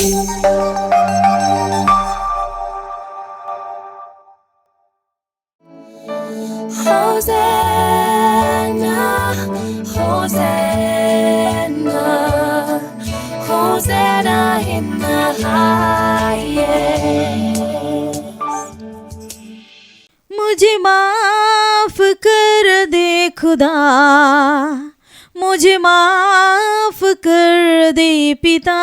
Hosanna, Hosanna, Hosanna in the highest. मुझे माफ कर दे खुदा, मुझे माफ कर दे पिता,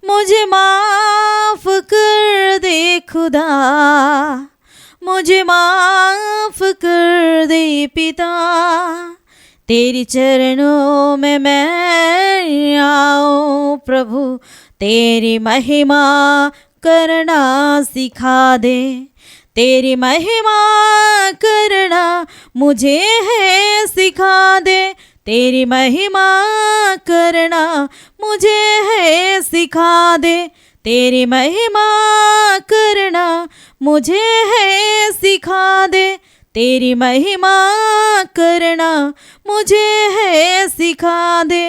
मुझे माफ कर दे खुदा, मुझे माफ कर दे पिता। तेरी चरणों में मैं आऊं प्रभु, तेरी महिमा करना सिखा दे, तेरी महिमा करना मुझे है सिखा दे, तेरी महिमा करना मुझे है सिखा दे, तेरी महिमा करना मुझे है सिखा दे, तेरी महिमा करना मुझे है सिखा दे।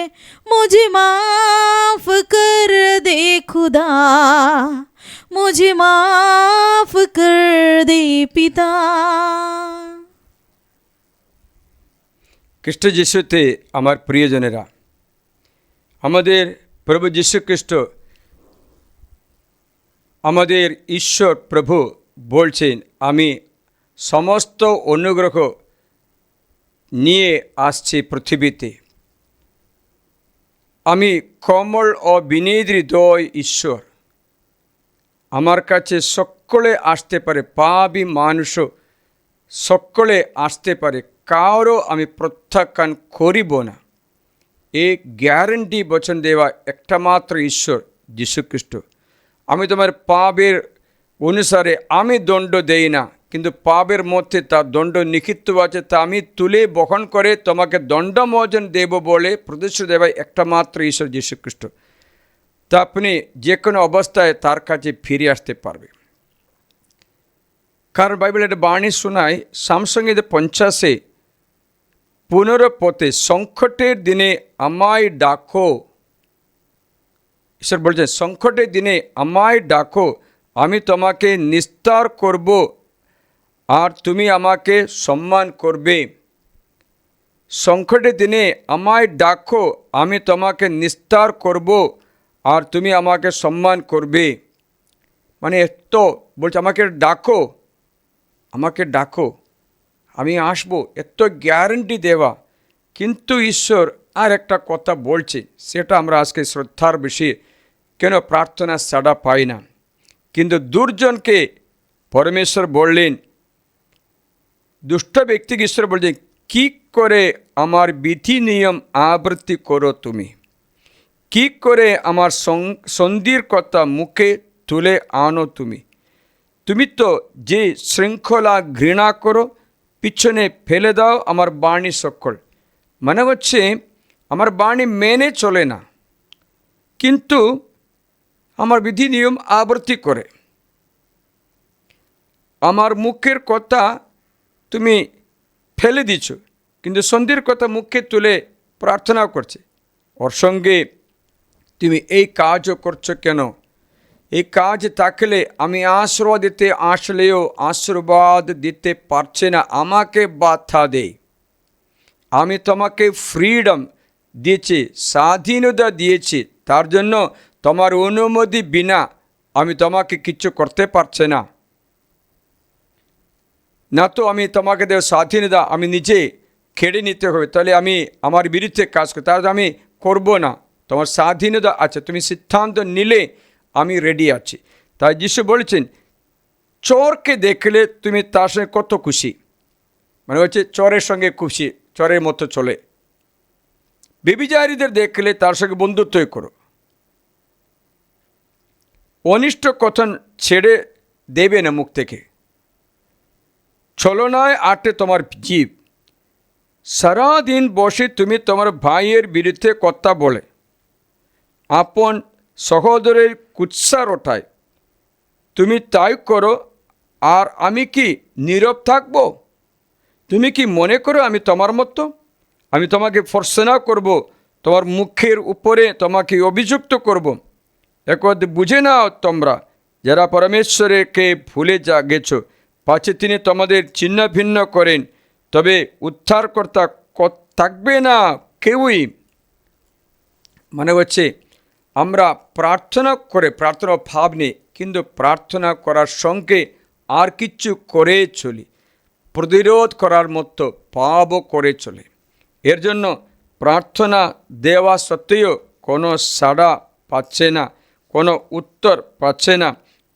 मुझे माफ कर दे खुदा, मुझे माफ कर दे पिता। খ্রিস্ট যিশুতে আমার প্রিয়জনেরা, আমাদের প্রভু যীশু খ্রিস্ট আমাদের ঈশ্বর প্রভু বলছেন, আমি সমস্ত অনুগ্রহ নিয়ে আসছি পৃথিবীতে। আমি কোমল ও বিনীত হৃদয় ঈশ্বর, আমার কাছে সকলে আসতে পারে, পাপী মানুষও সকলে আসতে পারে, কারো আমি প্রত্যাখ্যান করিব না। এই গ্যারেন্টি বচন দেওয়া একটা মাত্র ঈশ্বর যীশু খ্রিস্ট। আমি তোমার পাপের অনুসারে আমি দণ্ড দেই না, কিন্তু পাপের মধ্যে তার দণ্ড নিখিত আছে, তা আমি তুলে বহন করে তোমাকে দণ্ডমোচন দেব বলে প্রতিশ্রুতি দেওয়ায় একটা মাত্র ঈশ্বর যীশু খ্রিস্ট। তা আপনি যে কোনো অবস্থায় তার কাছে ফিরে আসতে পারবে। কারণ বাইবেল একটা বাণী শোনায়, সামসংগীত 50 পুনরপথে সংকটের দিনে আমায় ডাকো। ঈশ্বর বলছেন, সংকটের দিনে আমায় ডাকো, আমি তোমাকে নিস্তার করব আর তুমি আমাকে সম্মান করবে। সংকটের দিনে আমায় ডাকো, আমি তোমাকে নিস্তার করব আর তুমি আমাকে সম্মান করবে। মানে এত বলছে, আমাকে ডাকো, আমাকে ডাকো, আমি আসবো, এত গ্যারেন্টি দেওয়া। কিন্তু ঈশ্বর আর একটা কথা বলছে, সেটা আমরা আজকে শ্রদ্ধার বিষয়ে কেন প্রার্থনা সাড়া পাই না। কিন্তু দুর্জনকে পরমেশ্বর বললেন, দুষ্ট ব্যক্তিকে ঈশ্বর বলছেন, কি করে আমার বিধি নিয়ম আবৃত্তি করো তুমি, কি করে আমার সন্ধির কথা মুখে তুলে আনো তুমি। তুমি তো যে শৃঙ্খলা ঘৃণা করো, পিছনে ফেলে দাও আমার বাণী সকল। মানে হচ্ছে আমার বাণী মেনে চলে না, কিন্তু আমার বিধি নিয়ম আবৃত্তি করে। আমার মুখের কথা তুমি ফেলে দিচ্ছ, কিন্তু সন্ধির কথা মুখে তুলে প্রার্থনা করছে। ওর সঙ্গে তুমি এই কাজও করছো কেন? এই কাজ থাকলে আমি আশীর্বাদ দিতে আসলেও আশীর্বাদ দিতে পারছে না, আমাকে বাধা দেয়। আমি তোমাকে ফ্রিডম দিয়েছি, স্বাধীনতা দিয়েছি, তার জন্য তোমার অনুমতি বিনা আমি তোমাকে কিচ্ছু করতে পারছি না। না তো আমি তোমাকে দেব স্বাধীনতা, আমি নিজে খেড়ে নিতে হবে, তাহলে আমি আমার বিরুদ্ধে কাজ করি, তাহলে আমি করব না। তোমার স্বাধীনতা আছে, তুমি সিদ্ধান্ত নিলে আমি রেডি আছি। তাই যিশু বলেছেন, চোরকে দেখলে তুমি তার সঙ্গে কত খুশি, মানে হচ্ছে চোরের সঙ্গে খুশি, চোরের মতো চলে। ব্যভিচারীদের দেখলে তার সঙ্গে বন্ধুত্বই করো। অনিষ্ট কথন ছেড়ে দেবে না মুখ থেকে। ছলনায় আটে তোমার জীব। সারাদিন বসে তুমি তোমার ভাইয়ের বিরুদ্ধে কথা বলে আপন সহোদরের কুৎসার ওঠায়, তুমি তাই করো আর আমি কি নীরব থাকব? তুমি কি মনে করো আমি তোমার মতো? আমি তোমাকে ভর্ৎসনা করব, তোমার মুখের উপরে তোমাকে অভিযুক্ত করব। একথা বুঝে নাও তোমরা যারা পরমেশ্বরকে ভুলে গেছো, পাছে তিনি তোমাদের ছিন্ন ভিন্ন করেন, তবে উদ্ধারকর্তা থাকবে না কেউই। মানে হচ্ছে আমরা প্রার্থনা করে, প্রার্থনা ভাব নেই, কিন্তু প্রার্থনা করার সঙ্গে আর কিছু করে চলি, প্রতিরোধ করার মতো পাপও করে চলে। এর জন্য প্রার্থনা দেওয়া সত্ত্বেও কোনো সাড়া পাচ্ছে না, কোনো উত্তর পাচ্ছে না,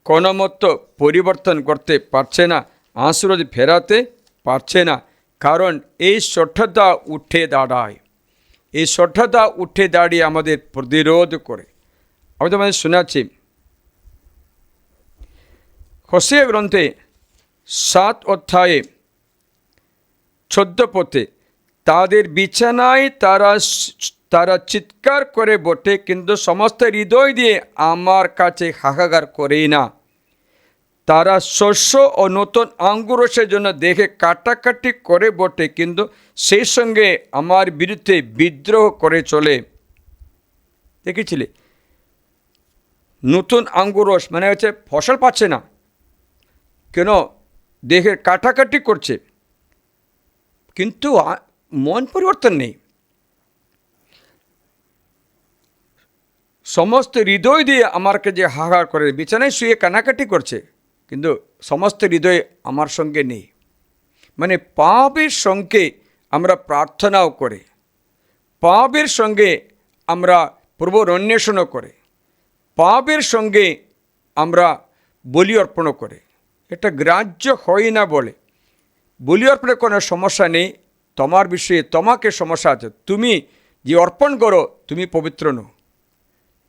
কোনো মতো পরিবর্তন করতে পারছে না, আশীর্বাদ ফেরাতে পারছে না। কারণ এই সঠতা উঠে দাঁড়ায়, এই সঠতা উঠে দাঁড়িয়ে আমাদের প্রতিরোধ করে। আমি তোমাদের শোনাচ্ছি হোসেয়া গ্রন্থে 7 অধ্যায়ে 14 পথে, তাদের বিছানায় তারা চিৎকার করে বটে, কিন্তু সমস্ত হৃদয় দিয়ে আমার কাছে হাহাকার করেই না। তারা শস্য ও নতুন আঙ্গুরসের জন্য দেখে কাটাকাটি করে বটে, কিন্তু সেই সঙ্গে আমার বিরুদ্ধে বিদ্রোহ করে চলে। দেখেছিলে, নতুন আঙ্গুরস মানে হচ্ছে ফসল পাচ্ছে না, কেন দেখে কাটাকাটি করছে, কিন্তু মন পরিবর্তন নেই। সমস্ত হৃদয় দিয়ে আমার কাছে হাহাকার করে, বিছানায় শুয়ে কানাকাটি করছে, কিন্তু সমস্ত হৃদয় আমার সঙ্গে নেই। মানে পাপের সঙ্গে আমরা প্রার্থনাও করে, পাপের সঙ্গে আমরা প্রভুর অন্বেষণও করে, পাপের সঙ্গে আমরা বলি অর্পণও করে। এটা গ্রাহ্য হয় না বলে বলি অর্পণের কোনো সমস্যা নেই, তোমার বিষয়ে তোমাকে সমস্যা আছে। তুমি যে অর্পণ করো তুমি পবিত্র নও,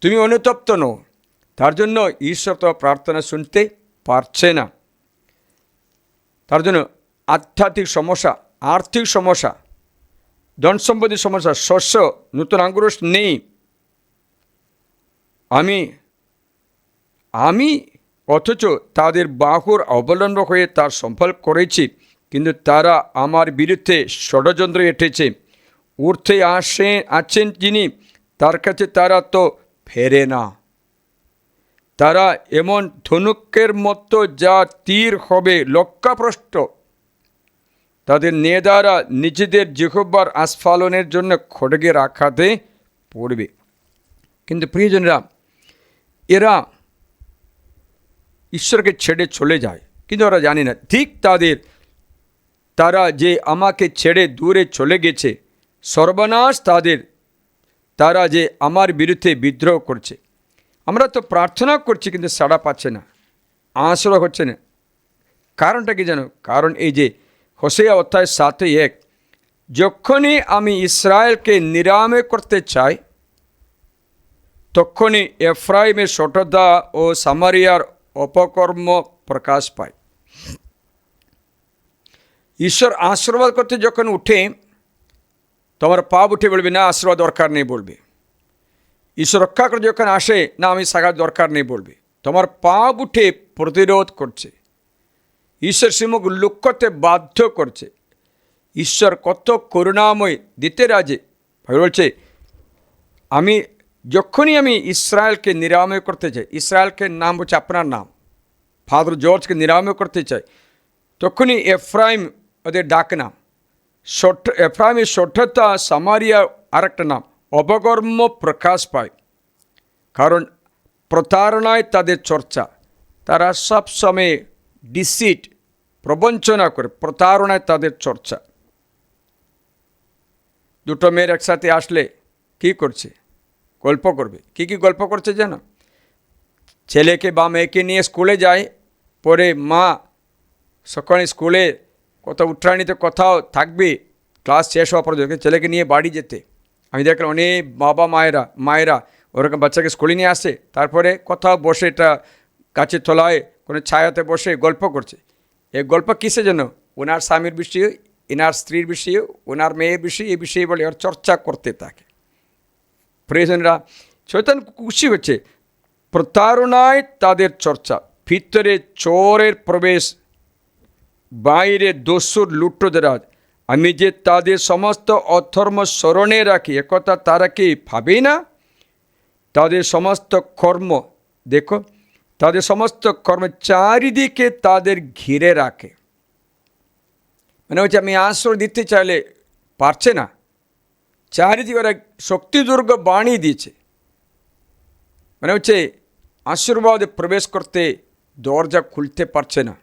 তুমি অনুতপ্ত নও, তার জন্য ঈশ্বর তো প্রার্থনা শুনতে পারছে না। তার জন্য আধ্যাত্মিক সমস্যা, আর্থিক সমস্যা, ধন সম্পত্তির সমস্যা, শস্য নতুন আঙ্গুরস নেই। আমি অথচ তাদের বাহুর অবলম্বন হয়ে তার সম্ফল করেছি, কিন্তু তারা আমার বিরুদ্ধে ষড়যন্ত্র এঁটেছে। ঊর্ধ্বে আছেন যিনি, তার কাছে তারা তো ফেরে না। তারা এমন ধনুকের মতো যা তীর হবে লক্ষ্যভ্রষ্ট, তাদের নেতারা নিজেদের জিহ্বার আস্ফালনের জন্য খড়গে আঘাতে পড়বে। কিন্তু প্রিয়জনরা, এরা ঈশ্বরকে ছেড়ে চলে যায়, কিন্তু ওরা জানে না ঠিক তারা যে আমাকে ছেড়ে দূরে চলে গেছে, সর্বনাশ তারা যে আমার বিরুদ্ধে বিদ্রোহ করছে। আমরা তো প্রার্থনা করছি কিন্তু সাড়া পাচ্ছে না, আশ্রয় হচ্ছে না। কারণটা কি জানো? কারণ এই যে হোসেয়া অধ্যায় 7:1, যখনই আমি ইসরায়েলকে নিরাময় করতে চাই, তখনই এফ্রাইমের সঠতা ও সামারিয়ার অপকর্ম প্রকাশ পায়। ঈশ্বর আশীর্বাদ করতে যখন উঠে, তোমার পাপ উঠে বলবে না আশীর্বাদ দরকার নেই বলবে। ঈশ্বর রক্ষা করে যখন আসে, না আমি সাগার দরকার নেই বলবে। তোমার পাপ উঠে প্রতিরোধ করছে, ঈশ্বর সিমুখ লুক করতে বাধ্য করছে। ঈশ্বর কত করুণাময়, দিতে রাজে। বলছে যখনই আমি ইসরায়েলকে নিরাময় করতে চাই, ইসরায়েলকে নাম হচ্ছে আপনার নাম, ফাদার জর্জকে নিরাময় করতে চাই, তখনই এফ্রাইম ওদের ডাক নাম। এফ্রাইমের সঠতা, সামারিয়া আরেকটা নাম, অপকর্ম প্রকাশ পায়। কারণ প্রতারণায় তাদের চর্চা, তারা সবসময় ডিসিট, প্রবঞ্চনা করে, প্রতারণায় তাদের চর্চা। দুটো মেয়ের একসাথে আসলে কি করছে? গল্প করবে। কি গল্প করছে জানো? ছেলেকে বা মেয়েকে নিয়ে স্কুলে যায়, পরে মা সকালে স্কুলে কোথাও উত্তরায়ণীতে কোথাও থাকবে, ক্লাস শেষ হওয়ার পর ছেলেকে নিয়ে বাড়ি যেতে আমি দেখলাম অনেক বাবা মায়েরা ওরকম বাচ্চাকে স্কুলে নিয়ে আসে, তারপরে কোথাও বসে এটা গাছের তলায় কোনো ছায়াতে বসে গল্প করছে। এই গল্প কিসে যেন? ওনার স্বামীর বিষয়ে, এনার স্ত্রীর বিষয়ে, ওনার মেয়ের বিষয়ে, এই বিষয়ে বলে ওর চর্চা করতে থাকে। প্রিয়জনরা, শয়তান খুশি হচ্ছে, প্রতারণায় তাদের চর্চা, ভিতরে চোরের প্রবেশ, বাইরে দস্যুর লুট্টরাজ। আমি যে তাদের সমস্ত অধর্ম স্মরণে রাখি, একথা তারা কি ভাবেই না? তাদের সমস্ত কর্ম, দেখো তাদের সমস্ত কর্ম চারিদিকে তাদের ঘিরে রাখে। মানে হচ্ছে আমি আশ্রয় দিতে চাইলে পারছে না, চারিদিকে ওরা শক্তিদুর্গ বানিয়ে দিয়েছে। মানে হচ্ছে আশীর্বাদে প্রবেশ করতে দরজা খুলতে পারছে না।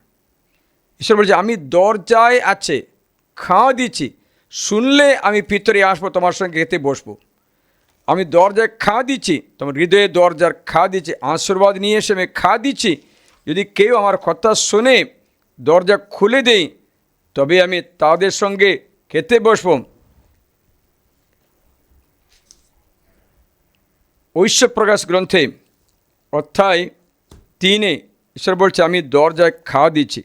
ঈশ্বর বলছে আমি দরজায় আছে, খাওয়া দিচ্ছি, শুনলে আমি ভিতরে আসবো, তোমার সঙ্গে খেতে বসবো। আমি দরজায় খাওয়া দিচ্ছি, তোমার হৃদয়ে দরজার খাওয়া দিচ্ছি, আশীর্বাদ নিয়ে এসে আমি খাওয়া দিচ্ছি। যদি কেউ আমার কথা শুনে দরজা খুলে দেই, তবে আমি তাদের সঙ্গে খেতে বসব। ঐশ্য প্রকাশ গ্রন্থে অধ্যায় 3 ঈশ্বর বলছে আমি দরজায় খাওয়া দিচ্ছি,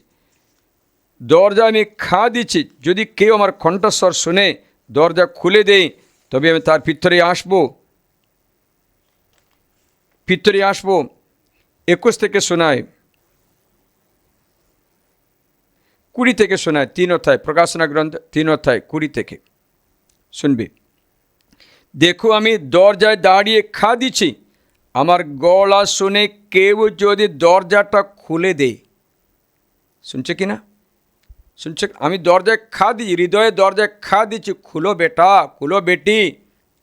দরজা আমি খাওয়া দিচ্ছি। যদি কেউ আমার কণ্ঠস্বর শুনে দরজা খুলে দেয়, তবে আমি তার ভিতরে আসবো। 21 থেকে শোনায়, 20 থেকে শোনায়, 3 অধ্যায়, প্রকাশনা গ্রন্থ 3 অধ্যায় 20 থেকে শুনবি। দেখো আমি দরজায় দাঁড়িয়ে খা দিচ্ছি, আমার গলা শুনে কেউ যদি দরজাটা খুলে দেয়। শুনছে কি না? শুনছে? আমি দরজায় খা দিই, হৃদয়ে দরজায় খা দিচ্ছি, খুলো বেটা, খুলো বেটি,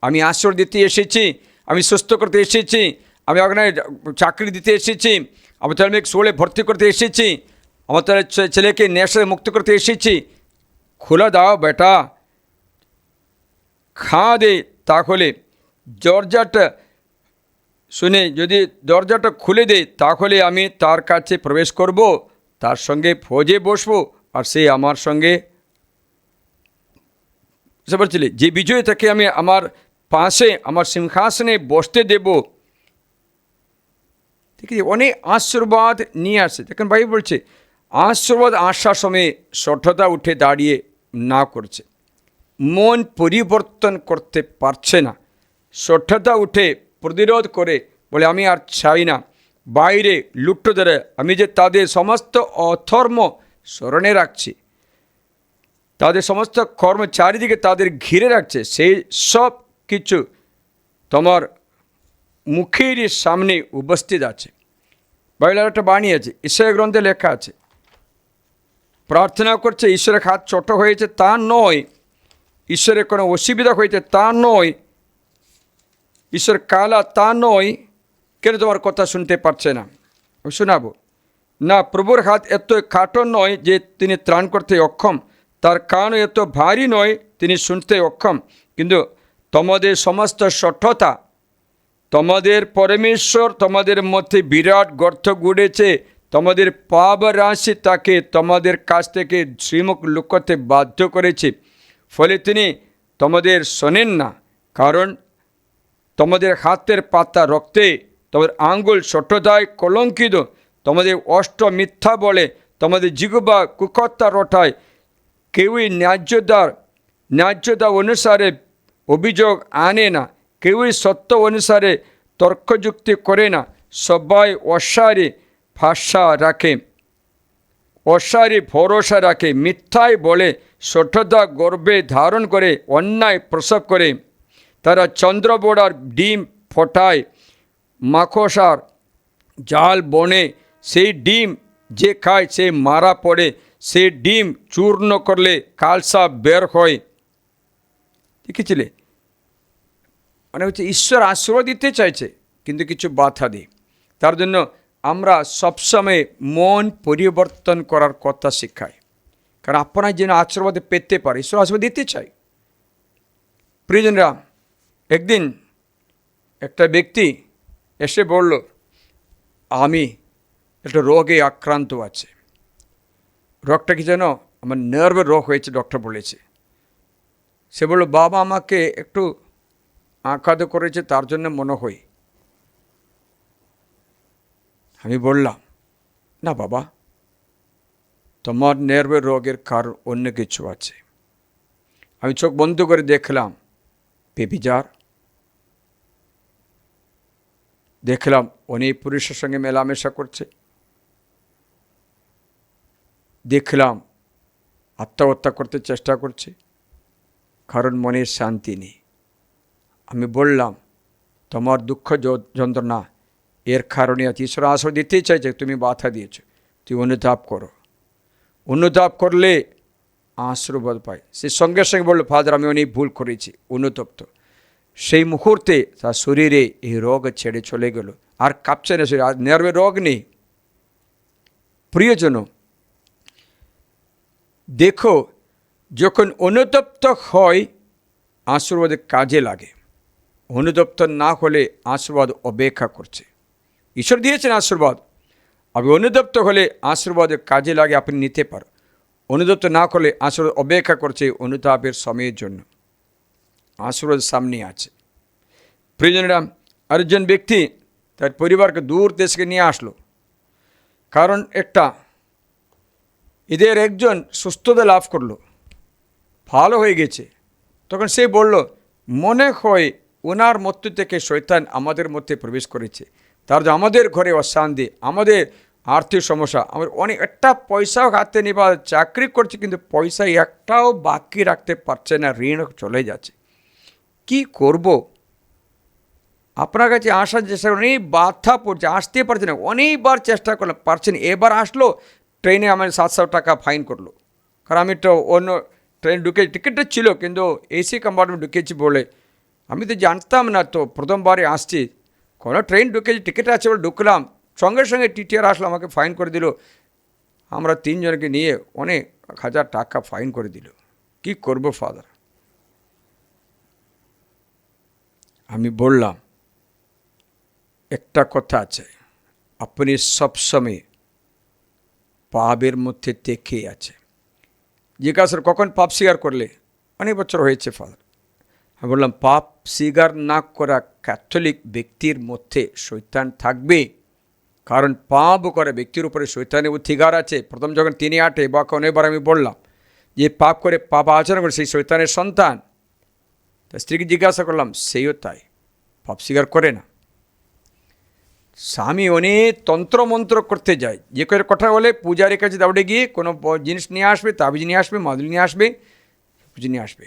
আমি আশ্রয় দিতে এসেছি, আমি সুস্থ করতে এসেছি, আমি ওখানে চাকরি দিতে এসেছি, আমার তাহলে আমি স্কুলে ভর্তি করতে এসেছি, আমার তাহলে ছেলেকে নেশায় মুক্ত করতে এসেছি, খুলে দাও বেটা, খা দে। তাহলে দরজাটা শুনে যদি দরজাটা খুলে দেয়, তাহলে আমি তার কাছে প্রবেশ করব, তার সঙ্গে ভোজে বসবো, আর সে আমার সঙ্গে। বুঝতে পারছিলি? যে বিজয় তাকে আমি আমার পাশে আমার সিংহাসনে বসতে দেব। ঠিক আছে, অনেক আশীর্বাদ নিয়ে আসে। দেখেন ভাই বলছে আশীর্বাদ আসার সময় সঠতা উঠে দাঁড়িয়ে না করছে, মন পরিবর্তন করতে পারছে না, সঠতা উঠে প্রতিরোধ করে বলে আমি আর চাই না। বাইরে লুট্টদের আমি যে তাদের সমস্ত অধর্ম স্মরণে রাখছি, তাদের সমস্ত কর্ম চারিদিকে তাদের ঘিরে রাখছে, সেই সব কিছু তোমার মুখের সামনে উপস্থিত আছে। বাইবেলের একটা বাণী আছে, ঈশ্বরের গ্রন্থে লেখা আছে, প্রার্থনা করছে ঈশ্বরের হাত ছোট হয়েছে তা নয়, ঈশ্বরের কোনো অসুবিধা হয়েছে তা নয়, ঈশ্বর কালা তা নয়, কেন তোমার কথা শুনতে পারছে না? আমি শোনাবো না, প্রভুর হাত এত খাটো নয় যে তিনি ত্রাণ করতে অক্ষম, তার কান এত ভারী নয় তিনি শুনতে অক্ষম, কিন্তু তোমাদের সমস্ত সঠতা, তোমাদের পরমেশ্বর তোমাদের মধ্যে বিরাট গর্ত গুড়েছে, তোমাদের পাপ রাশি তাকে তোমাদের কাছ থেকে শ্রীমুখ লুকোতে বাধ্য করেছে, ফলে তিনি তোমাদের শোনেন না। কারণ তোমাদের হাতের পাতা রক্তে, তোমাদের আঙ্গুল সঠতায় কলঙ্কিত, তোমাদের অষ্ট মিথ্যা বলে, তোমাদের জিহ্বা কুকর্তা রটায়, কেউই ন্যায্যতা অনুসারে অভিযোগ আনে না, কেউই সত্য অনুসারে তর্কযুক্তি করে না, সবাই অসারে ভরসা রাখে, মিথ্যাই বলে, সঠতা গর্বে ধারণ করে, অন্যায় প্রসব করে। তারা চন্দ্রবোড়ার ডিম ফোটায়, মাকড়সার জাল বনে, সেই ডিম যে খায় সে মারা পড়ে, সেই ডিম চূর্ণ করলে কালসাপ বের হয়। দেখেছিলে? মানে হচ্ছে ঈশ্বর আশ্রয় দিতে চাইছে, কিন্তু কিছু বাধা দিই। তার জন্য আমরা সবসময় মন পরিবর্তন করার কথা শেখাই, কারণ আপনার যেন আশীর্বাদ পেতে পারে, ঈশ্বর আশীর্বাদ দিতে চাই। প্রিয়জনরা, একদিন একটা ব্যক্তি এসে বলল আমি একটা রোগে আক্রান্ত আছে। রোগটা কি যেন আমার নার্ভের রোগ হয়েছে, ডক্টর বলেছে। সে বলল বাবা আমাকে একটু আঘাত করেছে, তার জন্য মনে হয়। আমি বললাম না বাবা, তোমার নার্ভের রোগের কারণ অন্য কিছু আছে। আমি চোখ বন্ধ করে দেখলাম বেবিজার, দেখলাম অনেক পুরুষের সঙ্গে মেলামেশা করছে, দেখলাম আত্মহত্যা করতে চেষ্টা করছে, কারণ মনের শান্তি নেই। আমি বললাম তোমার দুঃখ যন্ত্রণা এর কারণে আছে। ঈশ্বর আশীর্বাদ দিতেই চাইছে, তুমি বাধা দিয়েছো, তুমি অনুতাপ করো। অনুতাপ করলে আশীর্বাদ পাই। সে সঙ্গে সঙ্গে বললো, ফাদার আমি অনেক ভুল করেছি, অনুতপ্ত। সেই মুহূর্তে তার শরীরে এই রোগ ছেড়ে চলে গেল, আর কাঁপছে না শরীর, আর নার্ভের রোগ নেই। প্রিয়জন, দেখো যখন অনুতপ্ত হয় আশীর্বাদের কাজে লাগে, অনুতপ্ত না হলে আশীর্বাদ অপেক্ষা করছে। ঈশ্বর দিয়েছেন আশীর্বাদ, আপনি অনুতপ্ত হলে আশীর্বাদের কাজে লাগে, আপনি নিতে পারো। অনুতপ্ত না করলে আশীর্বাদ অপেক্ষা করছে অনুতাপের সময়ের জন্য, আশীর্বাদ সামনে আছে। প্রিয়জনেরা, আরেকজন ব্যক্তি তার পরিবারকে দূর দেশকে নিয়ে আসলো, কারণ এদের একজন সুস্থতা লাভ করলো, ভালো হয়ে গেছে। তখন সে বলল, মনে হয় ওনার মধ্যে থেকে শয়তান আমাদের মধ্যে প্রবেশ করেছে, তার যে আমাদের ঘরে অশান্তি, আমাদের আর্থিক সমস্যা, আমার অনেক একটা পয়সাও হাতে নেই, বা চাকরি করছে কিন্তু পয়সা একটাও বাকি রাখতে পারছে না, ঋণ চলে যাচ্ছে। কি করব? আপনার কাছে আসার চেষ্টা করলেন, অনেক বাধা পড়ছে, আসতে পারছে না, অনেকবার চেষ্টা করলাম, পারছেন। এবার আসলো, ট্রেনে আমার 700 টাকা ফাইন করলো, কারণ আমি তো অন্য ট্রেন ঢুকে, টিকিটটা ছিল কিন্তু এসি কম্পার্টমেন্ট ঢুকেছি বলে, আমি তো জানতাম না, তো প্রথমবারে আসছি, কোনো ট্রেন ঢুকেছি, টিকিট আছে বলে ঢুকলাম, সঙ্গে সঙ্গে টিটিআর আসলো, আমাকে ফাইন করে দিল। আমরা 3 জনকে নিয়ে অনেক 1000 টাকা ফাইন করে দিল। কি করব ফাদার? আমি বললাম, একটা কথা আছে, আপনি সবসময় পাপের মধ্যে দেখেই আছে। জিজ্ঞাসা কখন পাপ স্বীকার করলে? অনেক বছর হয়েছে ফাদার। আমি বললাম, পাপ স্বীকার না করা ক্যাথলিক ব্যক্তির মধ্যে শয়তান থাকবে, কারণ পাপ করে ব্যক্তির উপরে শয়তানের অধিকার আছে। প্রথম যখন 3:8 বা অনেকবার আমি বললাম যে পাপ করে, পাপ আচরণ করে সেই শয়তানের সন্তান। তা স্ত্রীকে জিজ্ঞাসা করলাম, সেইও তাই, পাপ স্বীকার করে না। স্বামী অনেক তন্ত্রমন্ত্র করতে যায়, যে কোনো কথা বলে পূজারীর কাছে দৌড়ে গিয়ে কোনো জিনিস নিয়ে আসবে, তাবিজ নিয়ে আসবে, মাদুলি নিয়ে আসবে, পুজো নিয়ে আসবে।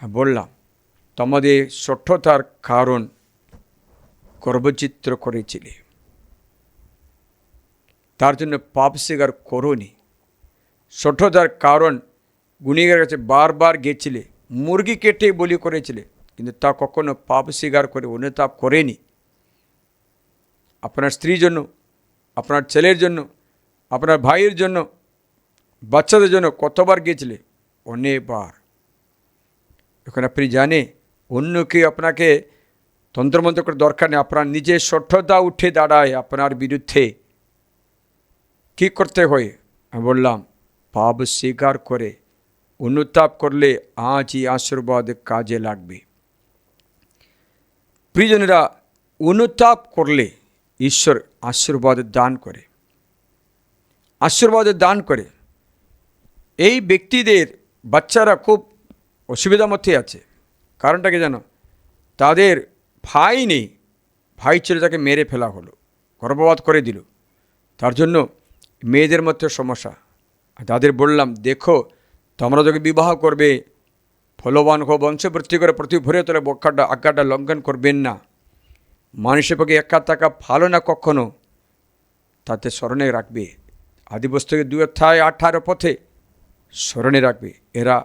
হ্যাঁ, বললাম তোমাদের সঠ্যতার কারণ গর্ভচিত্র করেছিলে, তার জন্য পাপ স্বীকার করোনি। সঠ্যতার কারণ গুণিকের কাছে বারবার গেছিলে, মুরগি কেটে বলি করেছিলে, কিন্তু তা কখনো পাপ স্বীকার করে অনুতাপ করেনি। আপনার স্ত্রীর জন্য, আপনার ছেলের জন্য, আপনার ভাইয়ের জন্য, বাচ্চাদের জন্য কতবার গিয়েছিলে? অনেকবার। এখন আপনি জানে অন্যকে আপনাকে তন্ত্রমন্ত্র করে দরকার নেই, আপনার নিজের সঠ্যতা উঠে দাঁড়ায় আপনার বিরুদ্ধে। কী করতে হয়? আমি বললাম, পাপ স্বীকার করে অনুতাপ করলে আজই আশীর্বাদ কাজে লাগবে। প্রিয়জনেরা, অনুতাপ করলে ঈশ্বর আশীর্বাদ দান করে, আশীর্বাদ দান করে। এই ব্যক্তিদের বাচ্চারা খুব অসুবিধার মধ্যে আছে। কারণটা কি জানো? তাদের ভাই নেই, ভাই ছিল, তাকে মেরে ফেলা হলো, গর্ভপাত করে দিল। তার জন্য মেয়েদের মধ্যে সমস্যা। তাদের বললাম, দেখো তোমরা যখন বিবাহ করবে, ফলবান হো, বংশবৃদ্ধি করে প্রতি ভরে তোলে, আজ্ঞাটা লঙ্ঘন করবেন না। মানুষের পক্ষে একা থাকা ভালো না কখনো, তাতে স্মরণে রাখবে। আদিপুস্তকে 2:18 পথে স্মরণে রাখবে। এরা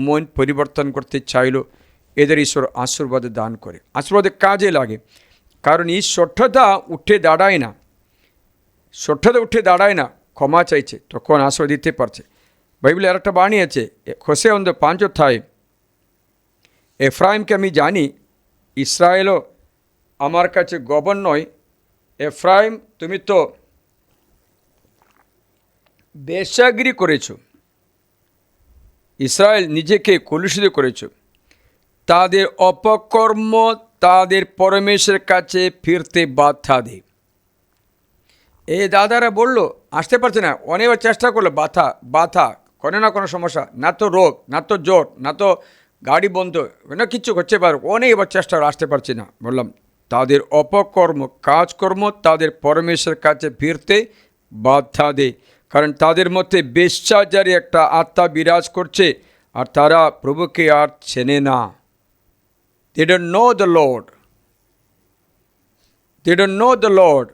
মন পরিবর্তন করতে চাইল, এদের ঈশ্বর আশীর্বাদ দান করে, আশীর্বাদের কাজে লাগে। কারণ এই সঠ্যতা উঠে দাঁড়ায় না, সঠ্যতা উঠে দাঁড়ায় না, ক্ষমা চাইছে, তখন আশীর্বাদ দিতে পারছে। বাইবেলে আর একটা বাণী আছে, হোসেয়া 5:5, এফ্রাইমকে আমি জানি, ইসরায়েলও আমার কাছে গবন নয়। এফ্রাইম, তুমি তো বেশ্যাগিরি করেছ, ইসরায়েল নিজেকে কলুষিত করেছ, তাদের অপকর্ম তাদের পরমেশ্বরের কাছে ফিরতে বাধা দেয়। এই দাদারা বলল, আসতে পারছে না, অনেকবার চেষ্টা করলো, বাধা কোনো না কোনো সমস্যা, না তো রোগ, না তো জ্বর, না তো গাড়ি বন্ধ, না কিচ্ছু হচ্ছে পারে, অনেকবার চেষ্টা করে আসতে পারছি না। বললাম, তাদের অপকর্ম কাজকর্ম তাদের পরমেশ্বরের কাছে ফিরতে বাধা দেয়, কারণ তাদের মধ্যে বেশ্যাচারী একটা আত্মা বিরাজ করছে, আর তারা প্রভুকে আর চেনে না। They don't know the Lord. they don't know the Lord.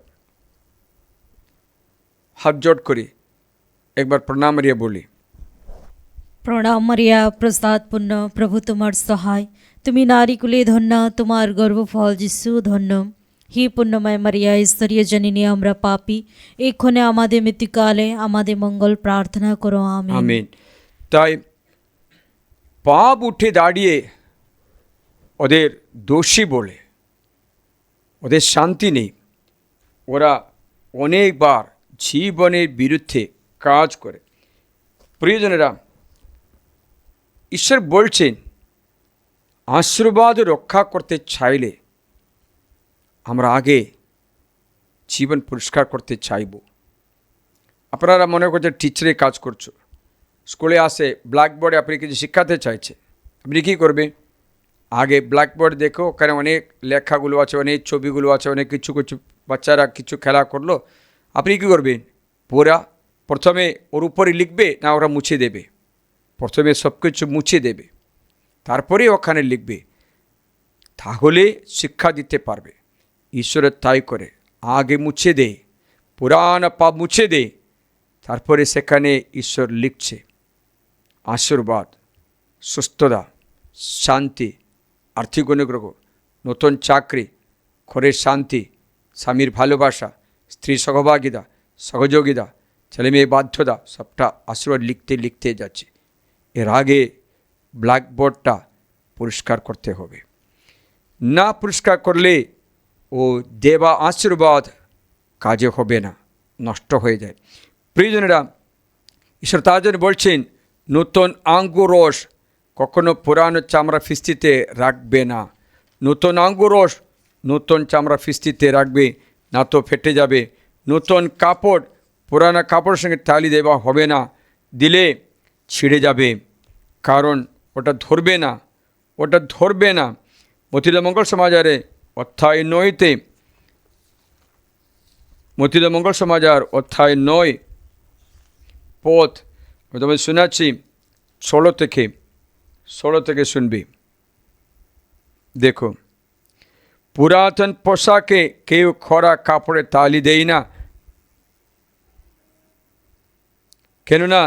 হাত জোড় করি একবার প্রণাম রিয়া বলি। প্রণাম মারিয়া প্রসাদপূর্ণ, প্রভু তোমার সহায়, তুমি নারীকুলে ধন্য, তোমার গর্ভফল যিশু ধন্য। হি পুণ্যময় মারিয়া, ঈশ্বরীয় জননী, আমরা পাপী, এক্ষণে আমাদের মৃত্যুকালে আমাদের মঙ্গল প্রার্থনা করো, আমিন। আমিন। তাই পাপ উঠে দাঁড়িয়ে ওদের দোষী বলে, ওদের শান্তি নেই, ওরা অনেকবার জীবনের বিরুদ্ধে কাজ করে। প্রিয়জনেরা, ঈশ্বর বলছেন আশীর্বাদ রক্ষা করতে চাইলে আমরা আগে জীবন পরিষ্কার করতে চাইব। আপনারা মনে করছেন টিচারে কাজ করছো, স্কুলে আসে ব্ল্যাকবোর্ডে আপনি কিছু শিখাতে চাইছে, আপনি কী করবেন? আগে ব্ল্যাকবোর্ড দেখো, ওখানে অনেক লেখাগুলো আছে, অনেক ছবিগুলো আছে, অনেক কিছু কিছু বাচ্চারা কিছু খেলা করলো, আপনি কী করবেন? প্রথমে ওর উপরে লিখবে না ওরা মুছে দেবে? প্রথমে সব কিছু মুছে দেবে, তারপরে ওখানে লিখবে, তাহলে শিক্ষা দিতে পারবে। ঈশ্বরের তাই করে, আগে মুছে দেয়, পুরান পাপ মুছে দেয়, তারপরে সেখানে ঈশ্বর লিখছে আশীর্বাদ, সুস্থতা, শান্তি, আর্থিক অনুগ্রহ, নতুন চাকরি, ঘরের শান্তি, স্বামীর ভালোবাসা, স্ত্রী সহভাগিতা, সহযোগিতা, ছেলে মেয়ে বাধ্যতা, সবটা আশীর্বাদ লিখতে লিখতে যাচ্ছে। এর আগে ব্ল্যাকবোর্ডটা পরিষ্কার করতে হবে, না পরিষ্কার করলে ও দেবা আশীর্বাদ কাজে হবে না, নষ্ট হয়ে যায়। প্রিয়জনেরা, ঈশ্বর তার জন্য বলছেন নতুন আঙ্গুর রস কখনো পুরানো চামড়া ফিস্তিতে রাখবে না। নতুন আঙ্গুর রস নতুন চামড়া ফিস্তিতে রাখবে, না তো ফেটে যাবে। নতুন কাপড় পুরানো কাপড়ের সঙ্গে তালি দেওয়া হবে না, দিলে ছিঁড়ে যাবে, কারণ ওটা ধরবে না, ওটা ধরবে না। মতিলা মঙ্গল সমাজারে অধ্যায় 9-তে, মতিলা মঙ্গল সমাজার অধ্যায় 9 পথ আমি তোমায় শোনাচ্ছি, 16 থেকে শুনবি। দেখো, পুরাতন পোশাকে কেউ খরা কাপড়ে তালি দেয় না, কেননা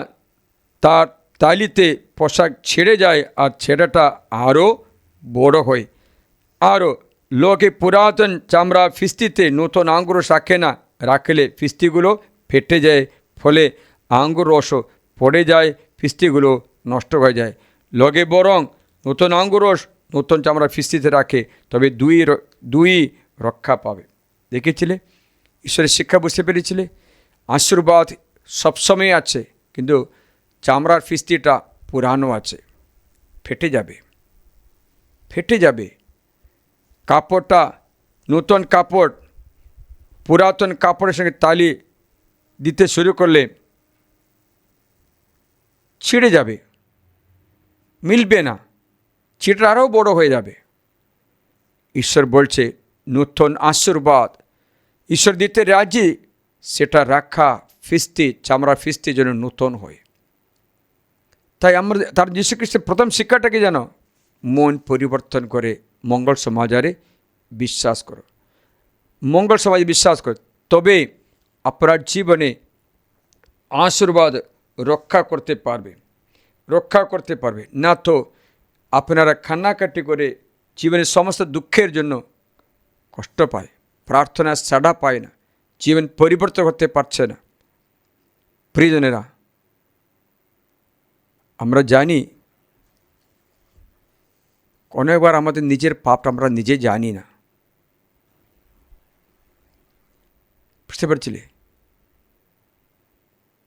তার তালিতে পোশাক ছেড়ে যায় আর ছেঁড়াটা আরও বড় হয়। আরও লোকে পুরাতন চামড়া ফিস্তিতে নতুন আঙ্গুর রাখে না, রাখলে ফিস্তিগুলো ফেটে যায়, ফলে আঙ্গুর রসও পড়ে যায়, ফিস্তিগুলো নষ্ট হয়ে যায়। লোকে বরং নতুন আঙ্গুর রস নতুন চামড়া ফিস্তিতে রাখে, তবে দুই রক্ষা পাবে। দেখেছিলে ঈশ্বরের শিক্ষা, বুঝতে পেরেছিলে? আশীর্বাদ সবসময় আছে, কিন্তু চামড়ার ফিস্তিটা পুরানো আছে, ফেটে যাবে, ফেটে যাবে। কাপড়টা, নতুন কাপড় পুরাতন কাপড়ের সঙ্গে তালি দিতে শুরু করলে ছিঁড়ে যাবে, মিলবে না, ছিঁড়ে আরও বড় হয়ে যাবে। ঈশ্বর বলছে নতুন আশীর্বাদ ঈশ্বর দিতে রাজি, সেটা রাখা ফিস্তি, চামড়ার ফিস্তি যেন নতুন হয়। তাই আমরা তার যীশু খ্রিস্টের প্রথম শিক্ষাটাকে যেন মন পরিবর্তন করে মঙ্গল সমাজারে বিশ্বাস করো, মঙ্গল সমাজে বিশ্বাস করো, তবে আপনার জীবনে আশীর্বাদ রক্ষা করতে পারবে, রক্ষা করতে পারবে। না তো আপনারা কান্নাকাটি করে জীবনের সমস্ত দুঃখের জন্য কষ্ট পায়, প্রার্থনা সাড়া পায় না, জীবন পরিবর্তন করতে পারছে না। প্রিয়জনেরা, আমরা জানি অনেকবার আমাদের নিজের পাপ আমরা নিজে জানি না, বুঝতে পারছিলে?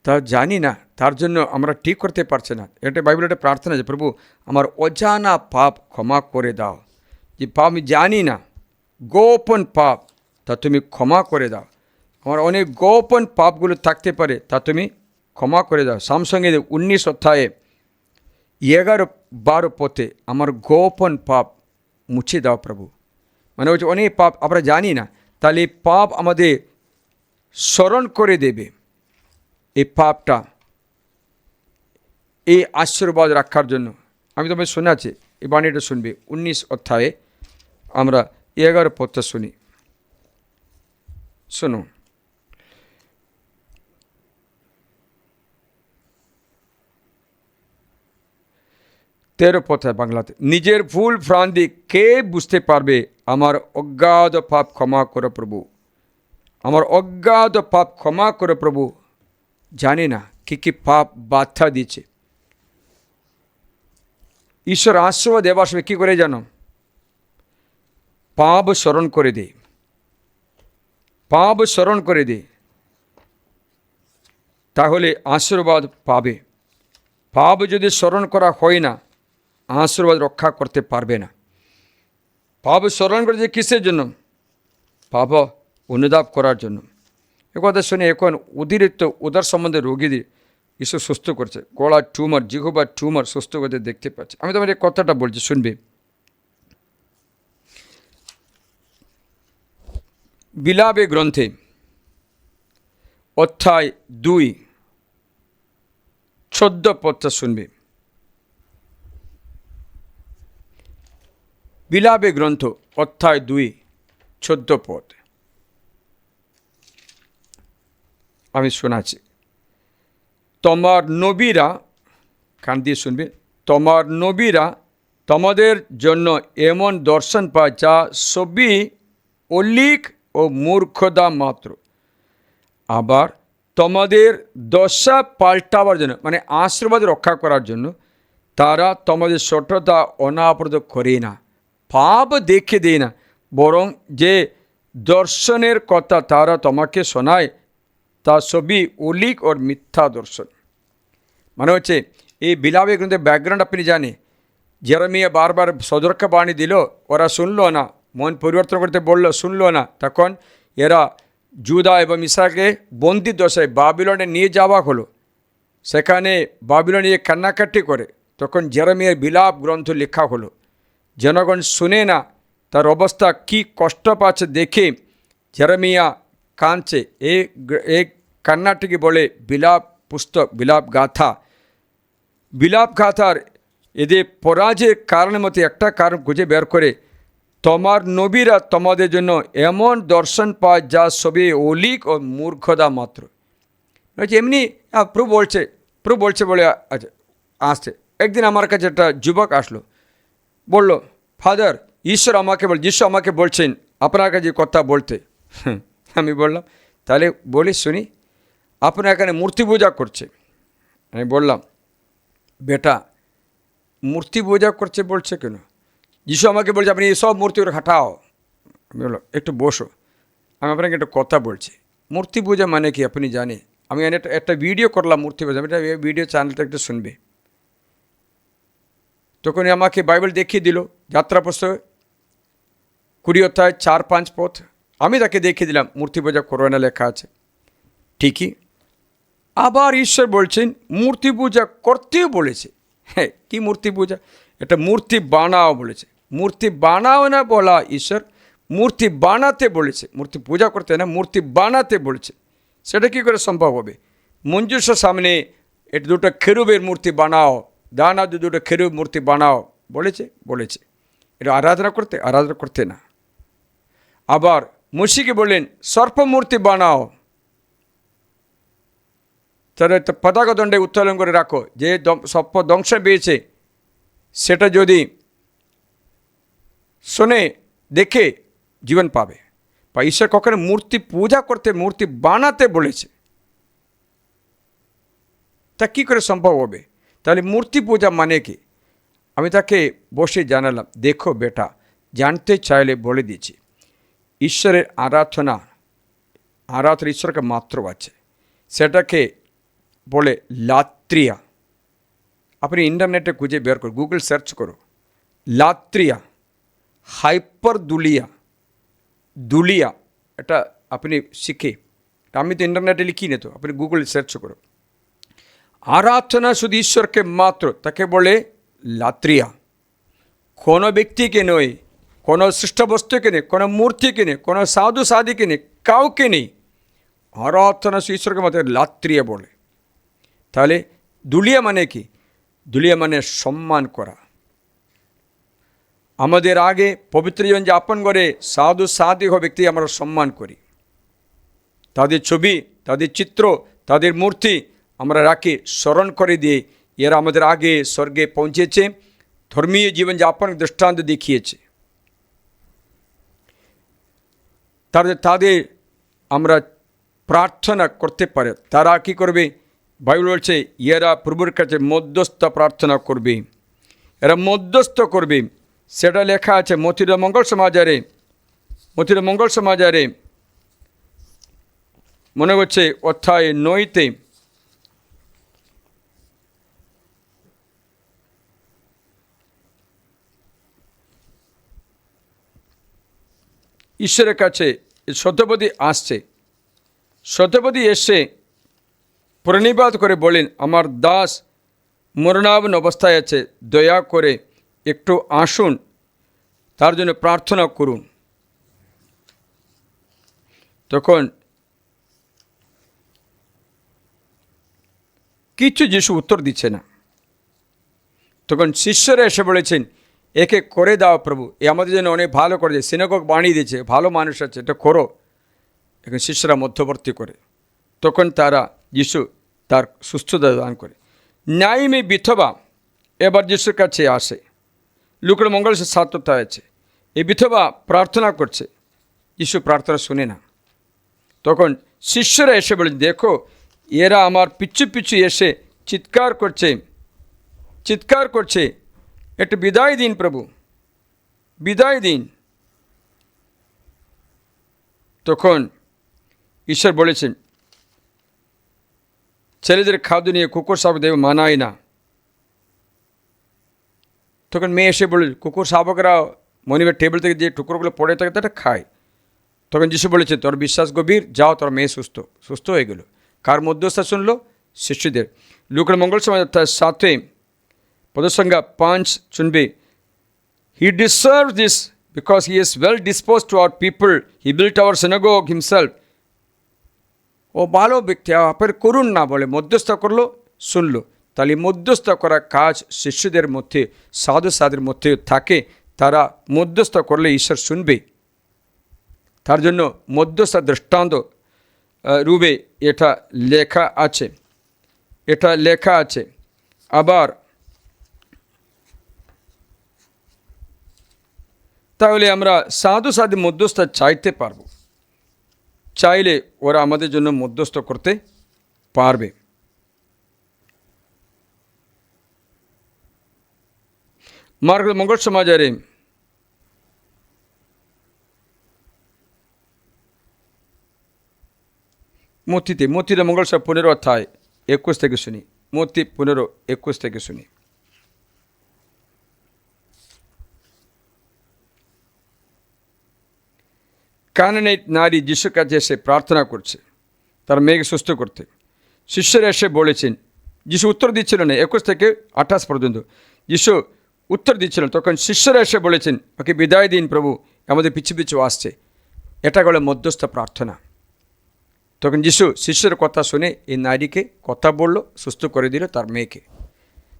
তা জানি না, তার জন্য আমরা ঠিক করতে পারছি না। এটা বাইবেলে একটা প্রার্থনা আছে, প্রভু আমার অজানা পাপ ক্ষমা করে দাও। যে পাপ আমি জানি না, গোপন পাপ, তা তুমি ক্ষমা করে দাও। আমার অনেক গোপন পাপগুলো থাকতে পারে, তা তুমি ক্ষমা করে দাও। সামসঙ্গে 19 অধ্যায়ে 11-12 পথে আমার গোপন পাপ মুছে দাও প্রভু। মানে হচ্ছে অনেক পাপ আমরা জানি না, তাহলে এই পাপ আমাদের স্মরণ করে দেবে। এই পাপটা, এই আশীর্বাদ রাখার জন্য আমি তোমায় শোনাচ্ছি, এই বাণীটা শুনবে। 19 অধ্যায়ে আমরা 11 পথটা শুনি। শুনুন, তেরো পথে বাংলাতে, নিজের ভুল ভ্রান্তি কে বুঝতে পারবে? আমার অজ্ঞাত পাপ ক্ষমা করো প্রভু, আমার অজ্ঞাত পাপ ক্ষমা করো প্রভু। জানি না কী কী পাপ বাধা দিচ্ছে। ঈশ্বর আশীর্বাদ দেবার সময় কী করে জানো? পাপ স্মরণ করে দে, পাপ স্মরণ করে দে, তাহলে আশীর্বাদ পাবে। পাপ যদি স্মরণ করা হয় না, আশীর্বাদ রক্ষা করতে পারবে না। পাপ স্মরণ করে যে কিসের জন্য? পাপ অনুতাপ করার জন্য। এ কথা শুনে এখন অতিরিক্ত উদার সম্বন্ধে রোগীদের ঈশ্বর সুস্থ করছে, গলার টিউমার, জিহ্বার টিউমার সুস্থ করতে দেখতে পাচ্ছে। আমি তোমার এই কথাটা বলছি, শুনবে। বিলাপে গ্রন্থে অধ্যায় 2 14 পদটা শুনবে। বিলাপে গ্রন্থ অধ্যায় 2 14 পদ আমি শোনাচ্ছি। তোমার নবীরা, কান দিয়ে শুনবে, তোমার নবীরা তোমাদের জন্য এমন দর্শন পায় যা সবই অলিক ও মূর্খতা মাত্র। আবার তোমাদের দশা পাল্টাবার জন্য, মানে আশীর্বাদ রক্ষা করার জন্য, তারা তোমাদের সঠতা অনাবৃত করে না, পাপ দেখে দেয় না, বরং যে দর্শনের কথা তারা তোমাকে শোনায় তা সবই অলিক ওর মিথ্যা দর্শন। মানে হচ্ছে এই বিলাপে গ্রন্থের ব্যাকগ্রাউন্ড আপনি জানে। জেরেমিয়া বারবার সতর্ক বাণী দিল, ওরা শুনলো না, মন পরিবর্তন করতে বললো, শুনলো না। তখন এরা জুদা এবং ইসরায়েলকে বন্দি দশায় বাবিলনে নিয়ে যাওয়া হলো। সেখানে বাবিলনে কান্নাকাটি করে তখন জেরেমিয়ার বিলাপ গ্রন্থ লেখা হলো। জনগণ শুনে না, তার অবস্থা কি কষ্ট পাচ্ছে দেখে জেরেমিয়া কাঁদছে। এই কান্নাটিকে বলে বিলাপ পুস্তক, বিলাপ গাথা। বিলাপ গাথার এদের পরাজয়ের কারণের মধ্যে একটা কারণ খুঁজে বের করে, তোমার নবীরা তোমাদের জন্য এমন দর্শন পায় যা সবই অলিক ও মূর্খতা মাত্র। এমনি প্রভু বলছে বলে আচ্ছা আসছে। একদিন আমার কাছে একটা যুবক আসলো, বলল, ফাদার, ঈশ্বর আমাকে যিশু আমাকে বলছেন আপনার কাছে কথা বলতে। আমি বললাম, তাহলে বলি শুনি। আপনার এখানে মূর্তি পূজা করছে। আমি বললাম, বেটা, মূর্তি পূজা করছে বলছে কেন? যিশু আমাকে বলছে আপনি সব মূর্তি করে হাঁটাও। আমি বললাম, একটু বসো, আমি আপনাকে একটা কথা বলছি। মূর্তি পূজা মানে কি আপনি জানে? আমি একটা ভিডিও করলাম মূর্তি পূজা, এটা ভিডিও চ্যানেলটা একটু শুনবে। তখন আমাকে বাইবেল দেখিয়ে দিল, যাত্রা পুস্তক 20 অধ্যায় 4-5 পথ। আমি তাকে দেখিয়ে দিলাম মূর্তি পূজা করো না লেখা আছে। ঠিকই। আবার ঈশ্বর বলছেন মূর্তি পূজা করতেও বলেছে। হ্যাঁ, কি মূর্তি পূজা? এটা মূর্তি বানাও বলেছে। মূর্তি বানাও না বলা ঈশ্বর, মূর্তি বানাতে বলেছে। মূর্তি পূজা করতে না, মূর্তি বানাতে বলেছে। সেটা কি করে সম্ভব হবে? মঞ্জুসের সামনে এটা দুটো খেরুবের মূর্তি বানাও, দানা দুটো খেরুব মূর্তি বানাও বলেছে। এটা আরাধনা করতে না। আবার মুশিকে বললেন সর্প মূর্তি বানাও, তাহলে পতাকা দণ্ডে উত্তোলন করে রাখো, যে সর্প ধ্বংস পেয়েছে সেটা যদি শোনে দেখে জীবন পাবে। বা ঈশ্বর কখনো মূর্তি পূজা করতে, মূর্তি বানাতে বলেছে, তা কী করে সম্ভব হবে? তাহলে মূর্তি পূজা মানে কি? আমি তাকে বসে জানালাম, দেখো বেটা, জানতে চাইলে বলে দিচ্ছি। ঈশ্বরের আরাধনা ঈশ্বরকে মাত্র আছে, সেটাকে বলে লাত্রিয়া। আপনি ইন্টারনেটে খুঁজে বের করো, গুগল সার্চ করো, লাত্রিয়া, হাইপার দুলিয়া, এটা আপনি শিখে, আমি তো ইন্টারনেটে লিখি না, তো আপনি গুগল সার্চ করো। আরাধনা শুধু ঈশ্বরকে মাত্র, তাকে বলে লাত্রিয়া। কোনো ব্যক্তিকে নয়, কোনো সৃষ্ট বস্তুকে নেই, কোনো মূর্তিকে নেই, কোনো সাধু সাধিকে নেই, কাউকে নেই। আরাধনা শুধু ঈশ্বরকে মাত্র লাত্রিয়া বলে। তাহলে দুলিয়া মানে কি? দুলিয়া মানে সম্মান করা। আমাদের আগে পবিত্র জীবন যাপন করে সাধু সাধি ব্যক্তি আমরা সম্মান করি। তাদের ছবি, তাদের চিত্র, তাদের মূর্তি আমরা রাখি, স্মরণ করে দিয়ে এরা আমাদের আগে স্বর্গে পৌঁছেছে, ধর্মীয় জীবনযাপন দৃষ্টান্ত দেখিয়েছে। তাদের আমরা প্রার্থনা করতে পারে। তারা কি করবে? বাইবেল বলছে এরা প্রভুর কাছে মধ্যস্থ প্রার্থনা করবে, এরা মধ্যস্থ করবে। সেটা লেখা আছে মথুরা মঙ্গল সমাচারে মনে হচ্ছে অধ্যায় 9-তে। ঈশ্বরের কাছে সত্যপতি আসছে, সত্যপতি এসে প্রণিপাত করে বলেন, আমার দাস মরণাপন্ন অবস্থায় আছে, দয়া করে একটু আসুন, তার জন্য প্রার্থনা করুন। তখন কিছু যিশু উত্তর দিচ্ছে না। তখন শিষ্যরা এসে বলেছেন, একে করে দাও প্রভু, এ আমাদের জন্য অনেক ভালো করেছে, সিনাগোগ বানিয়ে দিয়েছে, ভালো মানুষ আছে, এটা করো। এখন শিষ্যরা মধ্যবর্তী করে। তখন তারা যিশু তার সুস্থতা দান করে। নাইমে বিধবা এবার যিশুর কাছে আসে, লুকের মঙ্গল 7 আছে। এই বিধবা প্রার্থনা করছে, যিশু প্রার্থনা শুনে না। তখন শিষ্যরা এসে বলে, দেখো এরা আমার পিছু পিছু এসে চিৎকার করছে, একটু বিদায় দিন প্রভু, বিদায় দিন। তখন ঈশ্বর বলেছেন, ছেলেদের খাদ্য নিয়ে কুকুর শাবক দেব মানায় না। তখন মেয়ে এসে বলে, কুকুর শাবকরা মনিবের টেবিল থেকে যে টুকরোগুলো পড়ে থাকে তাটা খায়। তখন যিশু বলেছে, তোর বিশ্বাস গভীর, যাও, তোর মেয়ে সুস্থ হয়ে গেল। কার মধ্যস্থতা শুনলো? শিষ্যদের। লুকের মঙ্গল সমাজ 7 পদসংখ্যা 5 শুনবে, he deserve this because he is well dispose to our people, he built our synagogue himself. ও ভালো ব্যক্তি, আপনার করুন না বলে মধ্যস্থতা করলো, শুনলো। তাহলে মধ্যস্থতা করা কাজ শিষ্যদের মধ্যে, সাধুদের মধ্যে থাকে। তারা মধ্যস্থতা করলে ঈশ্বর শুনবে। তার জন্য মধ্যস্থতা দৃষ্টান্ত রূপে এটা লেখা আছে। আবার তাহলে আমরা সাধু মধ্যস্থতা চাইতে পারবো, চাইলে ওরা আমাদের জন্য মধ্যস্থ করতে পারবে। মার্গের মঙ্গল সমাচারে মথিরা মঙ্গল সব 15-21 থেকে শুনি। মথি 15-21 থেকে শুনি। কানানাইট নারী যিশুর কাছে এসে প্রার্থনা করছে তার মেয়েকে সুস্থ করতে। শিষ্যরা এসে বলেছেন, যিশু উত্তর দিচ্ছিল না। 21 থেকে 28 পর্যন্ত যিশু উত্তর দিচ্ছিলেন। তখন শিষ্যরা এসে বলেছেন, ওকে বিদায় দিন প্রভু, আমাদের পিছু পিছু আসছে। এটা হলো মধ্যস্থ প্রার্থনা। তখন যিশু শিষ্যের কথা শুনে এই নারীকে কথা বলল, সুস্থ করে দিল তার মেয়েকে।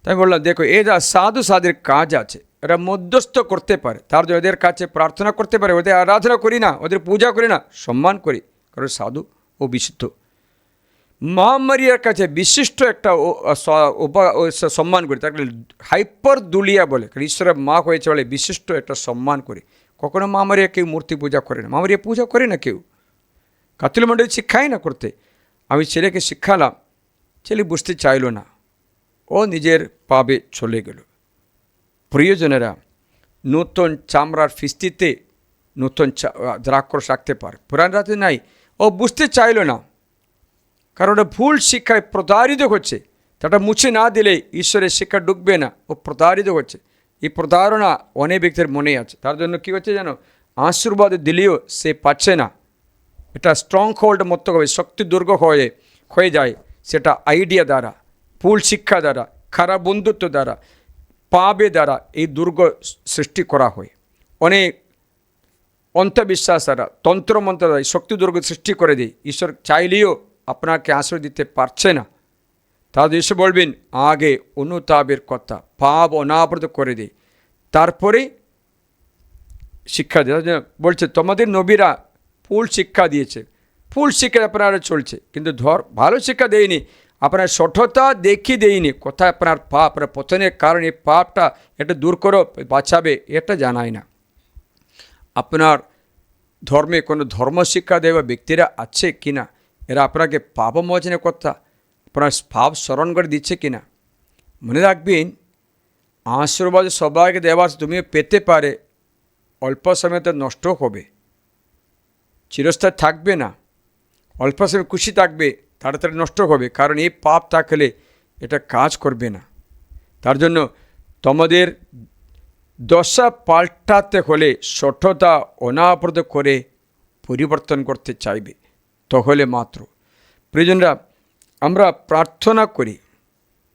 তাই বললাম, দেখো এরা সাধুদের কাজ আছে, এরা মধ্যস্থ করতে পারে। তার জন্য ওদের কাছে প্রার্থনা করতে পারে। ওদের আরাধনা করি না, ওদের পূজা করি না, সম্মান করি, কারণ সাধু ও বিশুদ্ধ। মা মারিয়ার কাছে বিশিষ্ট একটা সম্মান করি, তাকে হাইপার দুলিয়া বলে, কারণ ঈশ্বরের মা হয়েছে বলে বিশিষ্ট একটা সম্মান করি। কখনো মা মারিয়া কেউ মূর্তি পূজা করে না, মা মারিয়া পূজা করে না কেউ, কাতুল মণ্ডলী শিক্ষাই না করতে। আমি ছেলেকে শিক্ষালাম, ছেলে বুঝতে চাইল না, ও নিজের পাবে চলে গেল। প্রিয়জনেরা, নতুন চামড়ার ফিস্তিতে নতুন দ্রাক্ষরস রাখতে পারে, পুরান রাতে নাই। ও বুঝতে চাইল না, কারণ ওটা ভুল শিক্ষায় প্রতারিত হচ্ছে। তাটা মুছে না দিলে ঈশ্বরের শিক্ষা ঢুকবে না, ও প্রতারিত হচ্ছে। এই প্রতারণা অনেক ব্যক্তির মনে আছে। তার জন্য কী হচ্ছে জানো, আশীর্বাদ দিলেও সে পাচ্ছে না। এটা স্ট্রং হোল্ড মতো হবে, শক্তি দুর্গ হয়ে যায়। সেটা আইডিয়া দ্বারা, ভুল শিক্ষা দ্বারা, খারাপ বন্ধুত্ব দ্বারা, পাবে দ্বারা এই দুর্গ সৃষ্টি করা হয়। অনেক অন্ধবিশ্বাস দ্বারা, তন্ত্রমন্ত্র দ্বারা শক্তি দুর্গ সৃষ্টি করে দেয়। ঈশ্বর চাইলেও আপনাকে আশ্রয় দিতে পারছে না। তাহলে ঈশ্বর বলবেন, আগে অনুতাপের কথা, পাপ অনাবৃত করে দেয়, তারপরে শিক্ষা দেয়। বলছে তোমাদের নবীরা ভুল শিক্ষা দিয়েছে, ফুল শিক্ষা আপনারা চলছে, কিন্তু ভালো শিক্ষা দেয়নি, আপনার সঠতা দেখিয়ে দেয়নি, কোথায় আপনার পাপ, আপনার পতনের কারণ এই পাপটা এটা দূর করো, বাঁচাবে, এটা জানায় না। আপনার ধর্মে কোনো ধর্ম শিক্ষা দেওয়া ব্যক্তিরা আছে কি না, এরা আপনাকে পাপ মোচনের কথা, আপনার পাপ স্মরণ করে দিচ্ছে কি না। মনে রাখবেন, আশীর্বাদ সবাইকে দেওয়া তুমি পেতে পারে, অল্প সময়তে নষ্ট হবে, চিরস্থায়ী থাকবে না, অল্প সময় খুশি থাকবে, তাড়াতাড়ি নষ্ট হবে, কারণ এই পাপ থাকলে এটা কাজ করবে না। তার জন্য তোমাদের দশা পাল্টাতে হলে সঠতা অনাবরত করে পরিবর্তন করতে চাইবে, তাহলে মাত্র। প্রিয়জনরা, আমরা প্রার্থনা করি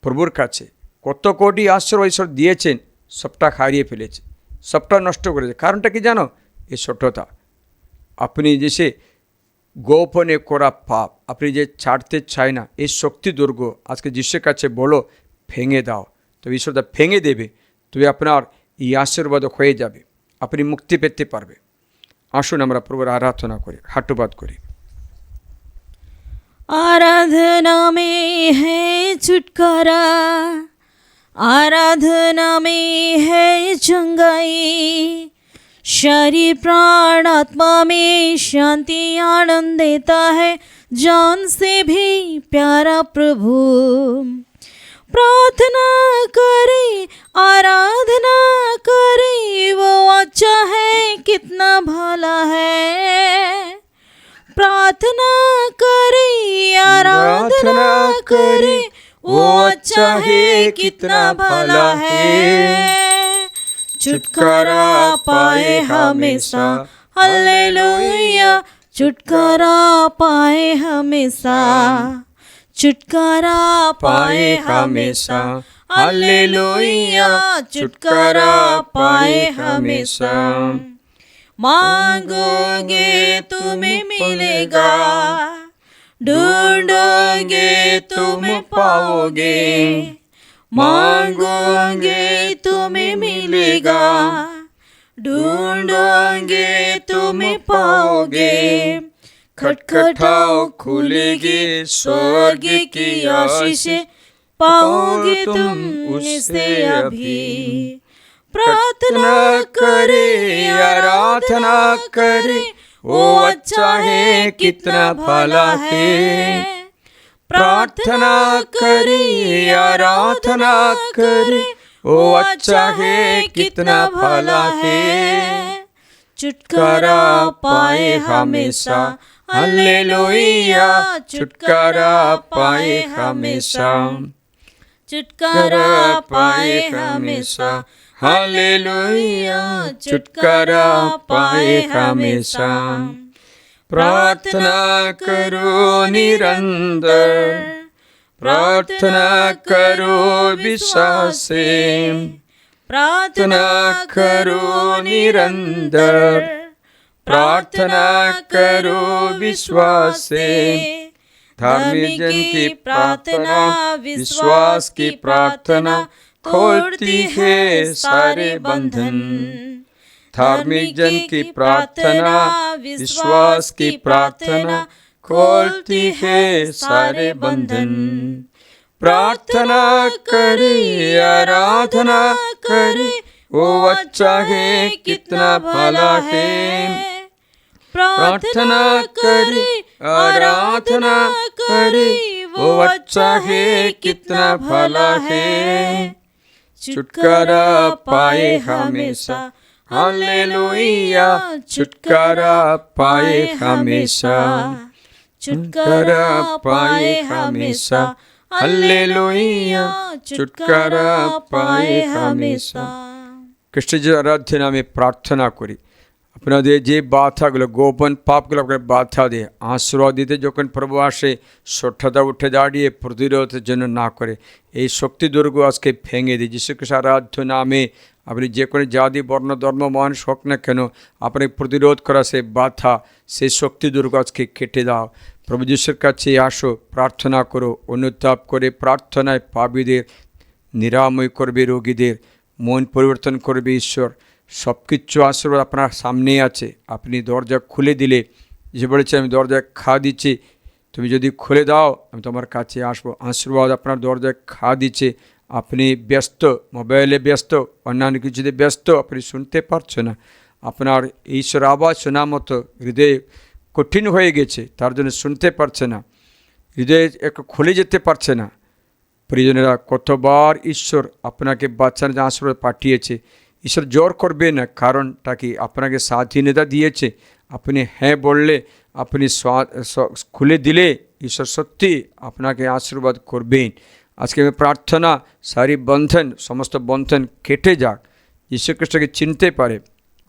প্রভুর কাছে, কত কোটি আশ্রয় ঈশ্বর দিয়েছেন, সবটা হারিয়ে ফেলেছে, সবটা নষ্ট করেছে। কারণটা কি জানো? এই সঠতা। আপনি যে সে গোপনে করা পাপ আপনি যে ছাড়তে চায় না, এই শক্তি দুর্গ আজকে যিশুর কাছে বলো, ভেঙে দাও, তবে ঈশ্বর তা ভেঙে দেবে, তবে আপনার এই আশীর্বাদ হয়ে যাবে, আপনি মুক্তি পেতে পারবে। আসুন আমরা প্রভুর আরাধনা করি, হাঁটুপাত করি। आराधना में है छुटकारा, आराधना में है चंगाई, शरीर प्राण आत्मा में शांति आनंद देता है, जान से भी प्यारा प्रभु। प्रार्थना करे, आराधना करे, वो अच्छा है, कितना भला है। प्रार्थना करे, आराधना करे, वो अच्छा है, कितना भला है। छुटकारा पाए हमेशा, हालेलुया, छुटकारा पाए हमेशा, छुटकारा पाए हमेशा, हालेलुया, छुटकारा पाए हमेशा। मांगोगे तुम्हें मिलेगा, ढूंढोगे तुम्हें पाओगे, मांगोगे तुम्हें मिलेगा, ढूंढोगे तुम्हें पाओगे। खटखटाओ, खुलेगी स्वर्ग की आशीषें, पाओगे तुम उसे अभी। प्रार्थना करे, आराधना करे, वो अच्छा है, कितना भला है। प्रार्थना करे, आराधना करे, वो अच्छा है, कितना भला है। छुटकारा पाए हमेशा, हालेलुया, छुटकारा पाए हमेशा, छुटकारा पाए हमेशा, हालेलुया, छुटकारा पाए हमेशा। प्रार्थना करो निरंतर, प्रार्थना करो विश्वास से, प्रार्थना करो निरंतर, प्रार्थना करो विश्वास से। धार्मिक जन की प्रार्थना, विश्वास की प्रार्थना खोलती है सारे बंधन। धार्मिक जन की प्रार्थना, विश्वास की प्रार्थना खोलती है सारे बंधन। प्रार्थना करे, आराधना करे, वो अच्छा है, कितना भला है। प्रार्थना करे, आराधना करे, वो अच्छा है, कितना भला है। छुटकारा पाए हमेशा, हालेलुया, छुटकारा पाए हमेशा, छुटकारा पाए हमेशा, हालेलुया, छुटकारा पाए हमेशा। कृष्ण जी आराध्य नामे प्रार्थना करी, আপনাদের যে বাধাগুলো, গোপন পাপগুলো আপনাকে বাধা দিয়ে আশীর্বাদ দিতে যখন প্রভু আসে, সঠতা উঠে দাঁড়িয়ে প্রতিরোধের জন্য না করে, এই শক্তি দুর্গ আজকে ভেঙে দিই যীশু খ্রিস্ট আরাধ্য নামে। আপনি যে কোনো জাতি বর্ণ ধর্ম মানুষ হোক না কেন, আপনি প্রতিরোধ করা সেই বাধা, সেই শক্তি দুর্গ আজকে কেটে দাও। প্রভু যীশুর কাছে আসো, প্রার্থনা করো, অনুতাপ করে প্রার্থনায় পাপীদের নিরাময় করবে, রোগীদের মন পরিবর্তন করবে। ঈশ্বর সব কিছু আশীর্বাদ আপনার সামনেই আছে, আপনি দরজা খুলে দিলে যে বলেছে আমি দরজায় খা দিচ্ছি, তুমি যদি খুলে দাও আমি তোমার কাছে আসবো। আশীর্বাদ আপনার দরজায় খা দিচ্ছে, আপনি ব্যস্ত, মোবাইলে ব্যস্ত, অন্যান্য কিছুতে ব্যস্ত, আপনি শুনতে পারছেন না, আপনার ঈশ্বর আওয়াজ শোনা মতো হৃদয় কঠিন হয়ে গেছে, তার জন্য শুনতে পারছে না, হৃদয় একটু খুলে যেতে পারছে না। প্রিয়জনেরা, কতবার ঈশ্বর আপনাকে বাচ্চার যে আশীর্বাদ পাঠিয়েছে, ঈশ্বর জোর করবে না, কারণটা কি আপনাকে স্বাধীনতা দিয়েছে। আপনি হ্যাঁ বললে, আপনি খুলে দিলে ঈশ্বর সত্যি আপনাকে আশীর্বাদ করবেন। আজকে আমি প্রার্থনা, সারি বন্ধন, সমস্ত বন্ধন কেটে যাক, যীশুখ্রিস্টকে চিনতে পারে,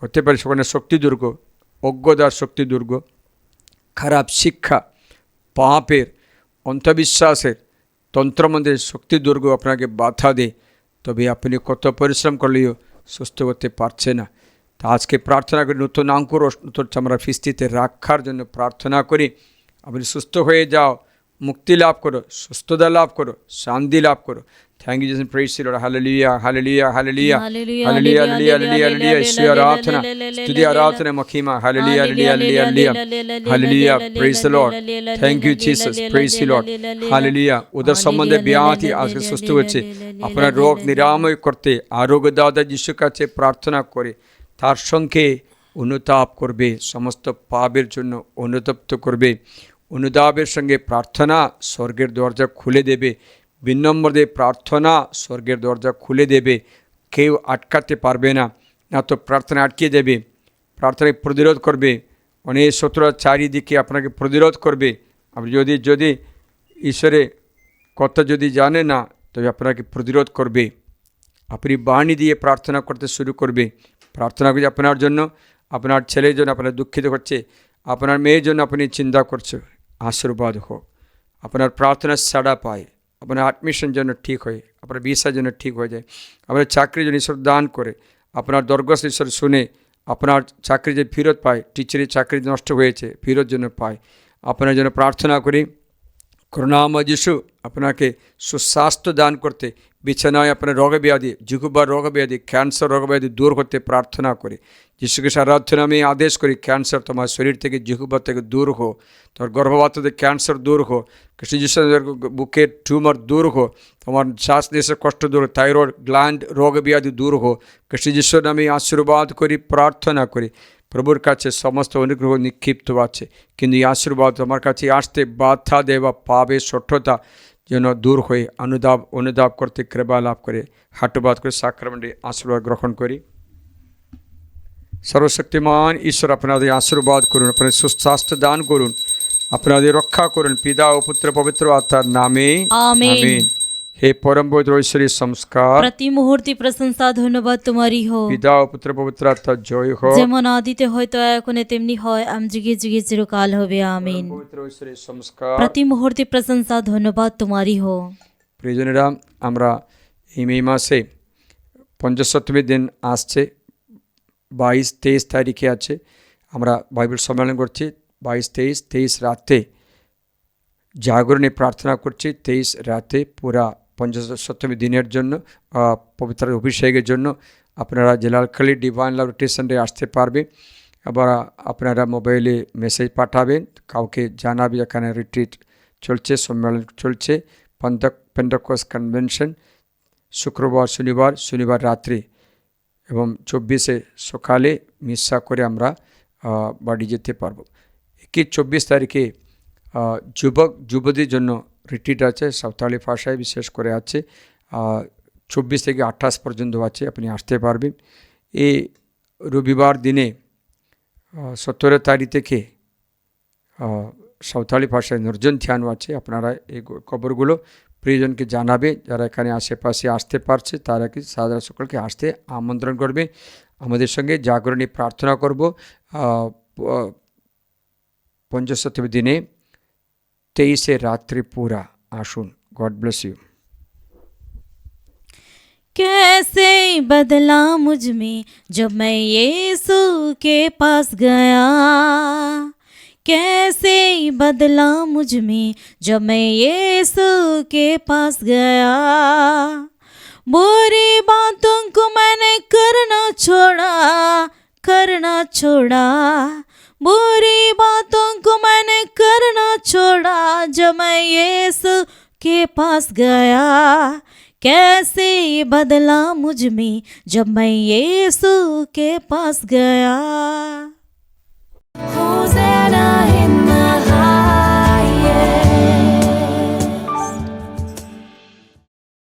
হতে পারে সেখানে শক্তি দুর্গ, অজ্ঞতার শক্তি দুর্গ, খারাপ শিক্ষা, পাপের, অন্ধবিশ্বাসের তন্ত্রমন্ত্রের শক্তি দুর্গ আপনাকে বাধা দেয়, তবে আপনি কত পরিশ্রম করলেও সুস্থ করতে পারছে না। তা আজকে প্রার্থনা করি নতুন আঙ্কুর ও নতুন চামড়া ফিস্তিতে রাখার জন্য প্রার্থনা করি, আপনি সুস্থ হয়ে যাও, মুক্তি লাভ করো, সুস্থতা লাভ করো, শান্তি লাভ করো। Thank you Jesus, praise the Lord, hallelujah hallelujah hallelujah hallelujah hallelujah hallelujah. ঈশ্বর আরাধনা, স্তুতি আরাধনা মহিমা, hallelujah hallelujah hallelujah hallelujah. Praise the Lord, thank you Jesus, praise the Lord, hallelujah. ওদের সম্বন্ধে ব্যাধি আজকে সুস্থ হচ্ছে, আপনার রোগ নিরাময় করতে আরোগ্যদাতা যিশুর কাছে প্রার্থনা করে তার সঙ্গে অনুতাপ করবে, সমস্ত পাপের জন্য অনুতপ্ত করবে। অনুতাপের সঙ্গে প্রার্থনা স্বর্গের দরজা খুলে দেবে, বিনম্র দিয়ে প্রার্থনা স্বর্গের দরজা খুলে দেবে, কেউ আটকাতে পারবে না, না তো প্রার্থনা আটকে দেবে, প্রার্থনায় প্রতিরোধ করবে, অনেক শত্রুরা চারিদিকে আপনাকে প্রতিরোধ করবে। আপনি যদি ঈশ্বরের কথা যদি জানে না, তবে আপনাকে প্রতিরোধ করবে। আপনি বাণী দিয়ে প্রার্থনা করতে শুরু করবে, প্রার্থনা করছে আপনার জন্য, আপনার ছেলের জন্য আপনার দুঃখিত করছে, আপনার মেয়ের জন্য আপনি চিন্তা করছে, আশীর্বাদ হোক, আপনার প্রার্থনার সাড়া পায়, আপনার অ্যাডমিশন জন্য ঠিক হয়, আপনার ভিসার জন্য ঠিক হয়ে যায়, আপনার চাকরির জন্য ঈশ্বর দান করে, আপনার দরখাস্ত ঈশ্বর শুনে আপনার চাকরি যে ফেরত পায়, টিচারের চাকরি নষ্ট হয়েছে ফেরত জন্য পায়। আপনার জন্য প্রার্থনা করি, করুণাময় যিশু আপনাকে সুস্বাস্থ্য দান করতে, বিছানায় আপনার রোগব্যাধি, জিহ্বার রোগব্যাধি, ক্যান্সার রোগব্যাধি দূর করতে প্রার্থনা করি। যিশুকে আরাধনা আমি আদেশ করি, ক্যান্সার তোমার শরীর থেকে, জিহ্বা থেকে দূর হো, তোমার গর্ভপাত থেকে ক্যান্সার দূর হো, কৃষ্ণ যিশুর বুকের টিউমার দূর হো, তোমার শ্বাস নিঃশ্বাসের কষ্ট দূর, থাইরয়েড গ্ল্যান্ড রোগব্যাধি দূর হো। কৃষ্ণ যিশুর আমি আশীর্বাদ করি, প্রার্থনা করি। প্রভুর কাছে সমস্ত অনুগ্রহ নিক্ষিপ্ত আছে, কিন্তু এই আশীর্বাদ আমার কাছে আসতে বাধা দেওয়া পাপের শঠতা যেন দূর হয়ে অনুদাব করতে কৃপা লাভ করে, হাটবাদ করে সাক্রামেন্টে আশীর্বাদ গ্রহণ করি। সর্বশক্তিমান ঈশ্বর আপনাদের আশীর্বাদ করুন, আপনাদের সুস্বাস্থ্য দান করুন, আপনাদের রক্ষা করুন, পিতা ও পুত্র পবিত্র আত্মার নামে আমিন। হে পরম পবিত্র ঐশ্বরিক সংস্কার, প্রতি মুহূর্তে প্রশংসা ধন্যবাদ তোমারই হোক, পিতা ও পুত্র পবিত্র আত্মার জয় হোক, যেমন আদিতে হয়তো এখন তেমনি হয়, আম যুগে যুগে চিরকাল হবে আমিন। পবিত্র ঐশ্বরিক সংস্কার, প্রতি মুহূর্তে প্রশংসা ধন্যবাদ তোমারই হোক। প্রিয়জনেরা, আমরা এই মে মাসে পঞ্চসপ্তমীর দিন আসছে, 22-23 তারিখে আছে, আমরা বাইবেল সম্মেলন করছি। 22-23 রাতে জাগরণে প্রার্থনা করছি, 23 রাতে পুরা পঞ্চসপ্তমী দিনের জন্য, পবিত্র অভিষেকের জন্য আপনারা জেলালখালী ডিভাইন লাভ স্টেশনে আসতে পারবে। আবার আপনারা মোবাইলে মেসেজ পাঠাবেন, কাউকে জানাবে এখানে রিট্রিট চলছে, সম্মেলন চলছে, পেন্টেকোস্ট কনভেনশন শনিবার রাত্রি এবং 24 সকালে মিসা করে আমরা বাড়ি যেতে পারবো। 24 তারিখে যুবকদের জন্য রিট্রিট আছে, সাঁওতালি ভাষায় বিশেষ করে আছে, 24 থেকে 28 পর্যন্ত আছে, আপনি আসতে পারবেন। এই রবিবার দিনে 17 তারিখ থেকে সাঁওতালি ভাষায় নির্জন ধ্যান আছে। আপনারা এই খবরগুলো প্রিয়জনকে জানাবে, যারা এখানে আশেপাশে আসতে পারছে তারা কি সাধারণ সকলকে আসতে আমন্ত্রণ করবে। আমাদের সঙ্গে জাগরণী প্রার্থনা করব পঞ্চসপ্তমী দিনে 23 রাত্রি पूरा आशुन। God bless you. कैसे बदला मुझ में जब मैं यीशु के पास गया, कैसे बदला मुझ में जब मैं यीशु के पास गया, बुरी बातों को मैंने करना छोड़ा, बुरी बातों को मैंने करना छोड़ा जब मैं यीशु के पास गया। कैसे बदला मुझ में जब मैं यीशु के पास गया। हो